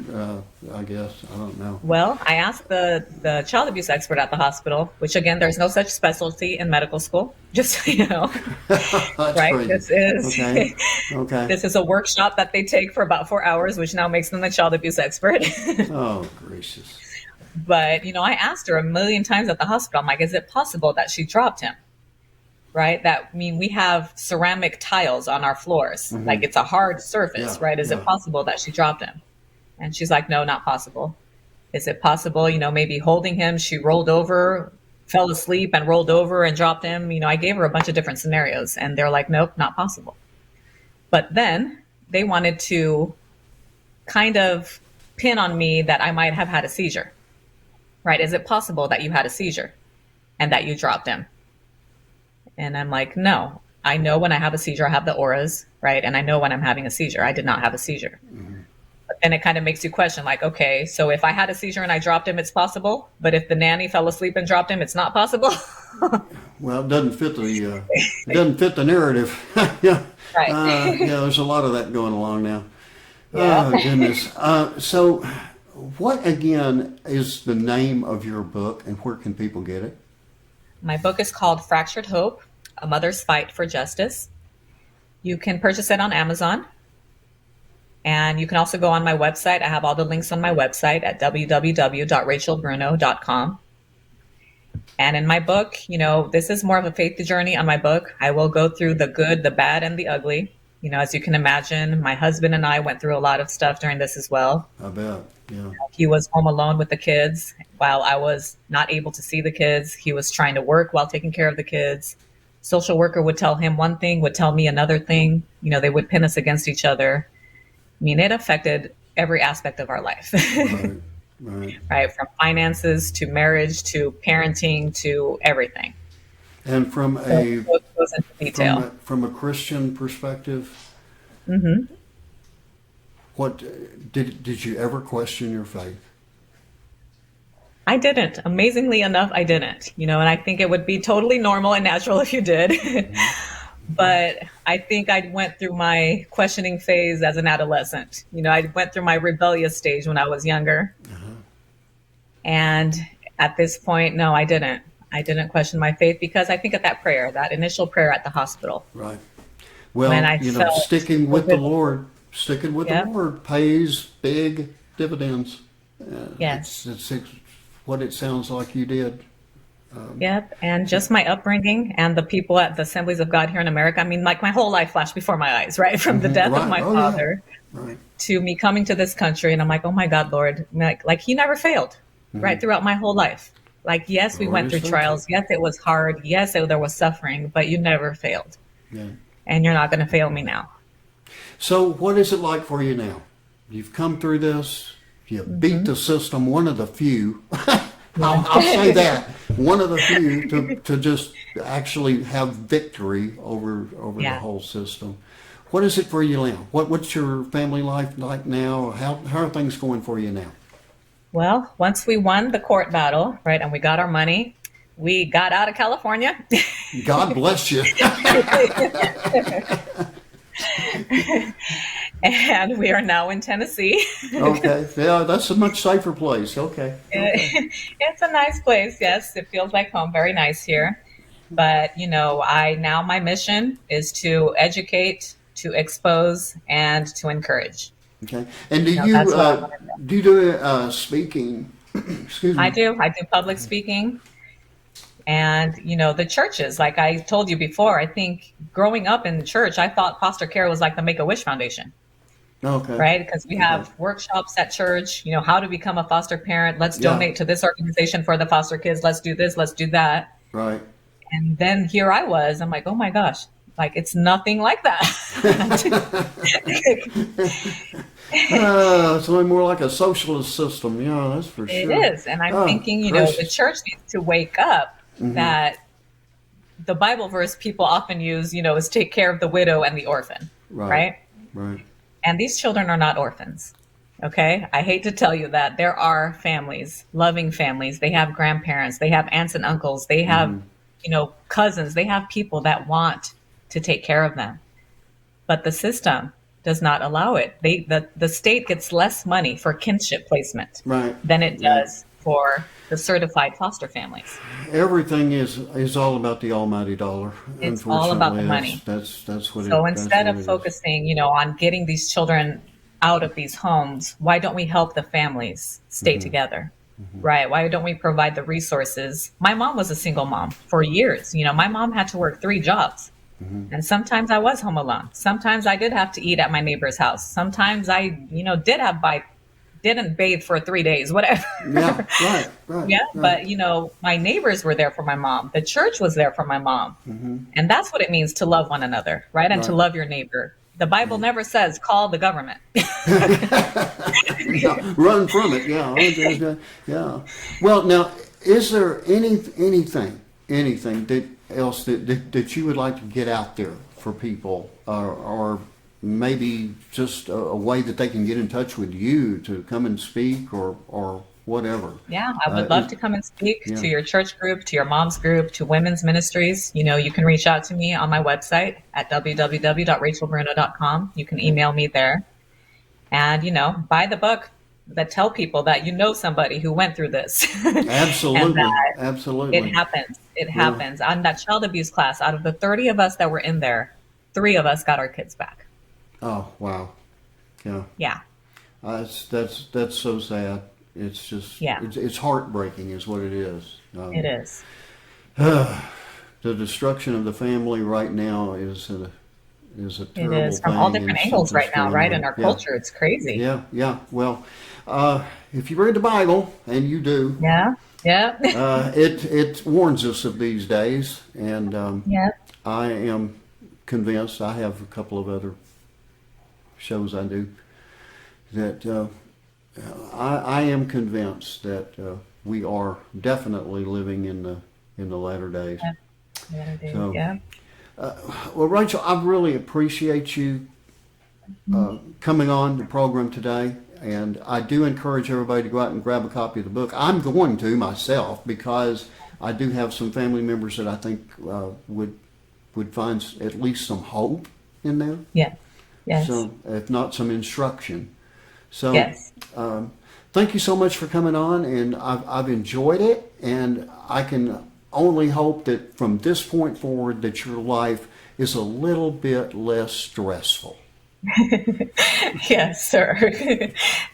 I guess. I don't know. Well, I asked the child abuse expert at the hospital, which again, there's no such specialty in medical school, just so you know, That's right? crazy. This is Okay. Okay. this is a workshop that they take for about 4 hours, which now makes them the child abuse expert. Oh, gracious. But I asked her a million times at the hospital. I'm like, is it possible that she dropped him? Right? That I mean, we have ceramic tiles on our floors, like it's a hard surface, Yeah. right? Is Yeah. it possible that she dropped him? And she's like, no, not possible. Is it possible, maybe holding him, she rolled over, fell asleep and rolled over and dropped him? I gave her a bunch of different scenarios and they're like, nope, not possible. But then they wanted to kind of pin on me that I might have had a seizure, right? Is it possible that you had a seizure and that you dropped him? And I'm like, no, I know when I have a seizure, I have the auras, right? And I know when I'm having a seizure. I did not have a seizure. But then it kind of makes you question, like, okay, so if I had a seizure and I dropped him, it's possible. But if the nanny fell asleep and dropped him, it's not possible. Well, it doesn't fit the narrative. Yeah. Right. Yeah, there's a lot of that going along now. Yeah. Oh, goodness. So what, again, is the name of your book and where can people get it? My book is called Fractured Hope, A Mother's Fight for Justice. You can purchase it on Amazon. And you can also go on my website. I have all the links on my website at www.rachelbruno.com. And in my book, this is more of a faith journey on my book. I will go through the good, the bad, and the ugly. As you can imagine, my husband and I went through a lot of stuff during this as well. I bet. Yeah. He was home alone with the kids while I was not able to see the kids. He was trying to work while taking care of the kids. Social worker would tell him one thing, would tell me another thing. They would pin us against each other. I mean, it affected every aspect of our life, Right. Right. right? From finances to marriage to parenting to everything. And from So a it goes into detail. from a Christian perspective, what did you ever question your faith? I didn't. Amazingly enough, I didn't. And I think it would be totally normal and natural if you did. But I think I went through my questioning phase as an adolescent. I went through my rebellious stage when I was younger. And at this point, no, I didn't. I didn't question my faith because I think of that initial prayer at the hospital. Right. Well, When I felt sticking with the Lord Yeah. the Lord pays big dividends. Yes. It's what it sounds like you did. Yep. And just my upbringing and the people at the Assemblies of God here in America. I mean, like my whole life flashed before my eyes, right? From the death Right. of my Oh, yeah. father Right. to me coming to this country. And I'm like, oh my God, Lord, like he never failed, right? Throughout my whole life. Like, yes, we Lord went is through faithful. trials. Yes, it was hard. Yes, there was suffering, but you never failed. Yeah. And you're not going to fail me now. So what is it like for you now? You've come through this. You beat the system, one of the few. I'll say that. One of the few to just actually have victory over the Yeah. whole system. What is it for you now? What's your family life like now? How are things going for you now? Well, once we won the court battle, right, and we got our money, we got out of California. God bless you. And we are now in Tennessee. Okay. Yeah, that's a much safer place. Okay. It's a nice place. Yes, it feels like home. Very nice here. But, my mission is to educate, to expose, and to encourage. Okay. And do That's what I want to do. do you do speaking? Excuse me. I do. I do public speaking. And, the churches, like I told you before, I think growing up in the church, I thought foster care was like the Make-A-Wish Foundation, Okay. right? Because we Okay. have workshops at church, how to become a foster parent. Let's Yeah. donate to this organization for the foster kids. Let's do this. Let's do that. Right. And then here I was, I'm like, oh my gosh, like it's nothing like that. It's only more like a socialist system. Yeah, that's for It sure. is. And I'm Oh, thinking, the gracious. church needs to wake up that the Bible verse people often use, is take care of the widow and the orphan, right? Right. And these children are not orphans. Okay. I hate to tell you that there are families, loving families. They have grandparents, they have aunts and uncles, they have, cousins, they have people that want to take care of them. But the system does not allow it. The state gets less money for kinship placement Right. than it does for the certified foster families. Everything is all about the almighty dollar. It's all about the Unfortunately, money. That's what it. So That's instead what of it is. focusing, on getting these children out of these homes, why don't we help the families stay together? Right? Why don't we provide the resources? My mom was a single mom for years. My mom had to work 3 jobs. And sometimes I was home alone. Sometimes I did have to eat at my neighbor's house. Sometimes I, didn't bathe for 3 days, whatever. Yeah. Right. Yeah, Right. but my neighbors were there for my mom. The church was there for my mom. And that's what it means to love one another, right? And to Right. love your neighbor. The Bible never says call the government. Yeah, run from it. Yeah. Yeah. Well, now, is there anything else that you would like to get out there for people, or maybe just a way that they can get in touch with you to come and speak, or whatever? Yeah, I would love to come and speak Yeah. to your church group, to your mom's group, to women's ministries. You can reach out to me on my website at www.rachelbruno.com. You can email me there. And, buy the book that tell people that somebody who went through this. And Absolutely. that Absolutely. it happens. It happens. On that child abuse class, out of the 30 of us that were in there, 3 of us got our kids back. Oh, wow. Yeah. Yeah. That's so sad. It's just, Yeah. it's heartbreaking is what it is. It is. The destruction of the family right now is a It terrible is from thing, all different and angles right something's now, going right? on. In our Yeah. culture, it's crazy. Yeah. Well, if you read the Bible, and you do, Yeah. Yeah. it warns us of these days, and Yeah. I am convinced. I have a couple of other shows I do that I am convinced that we are definitely living in the latter days. Yeah, it is. So- Yeah. Well, Rachel, I really appreciate you coming on the program today, and I do encourage everybody to go out and grab a copy of the book. I'm going to myself because I do have some family members that I think would find at least some hope in there. Yeah. Yes. So, if not some instruction. So, Yes. thank you so much for coming on, and I've enjoyed it, and I can only hope that from this point forward that your life is a little bit less stressful. Yes, sir.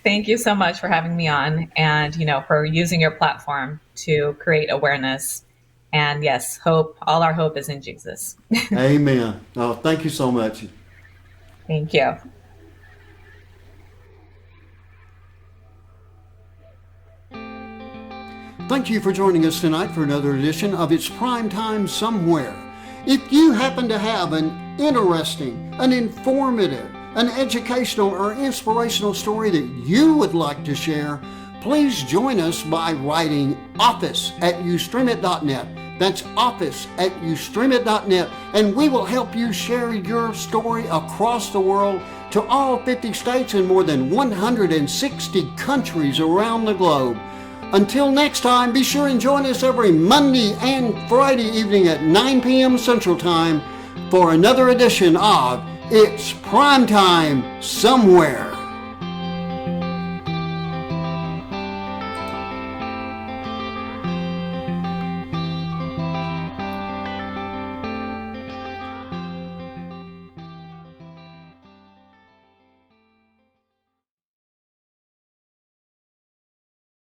Thank you so much for having me on and, for using your platform to create awareness. And yes, hope, all our hope is in Jesus. Amen. Oh, thank you so much. Thank you. Thank you for joining us tonight for another edition of It's Primetime Somewhere. If you happen to have an interesting, an informative, an educational or inspirational story that you would like to share, please join us by writing office@ustreamit.net. That's office@ustreamit.net, and we will help you share your story across the world to all 50 states and more than 160 countries around the globe. Until next time, be sure and join us every Monday and Friday evening at 9 p.m. Central Time for another edition of It's Primetime Somewhere.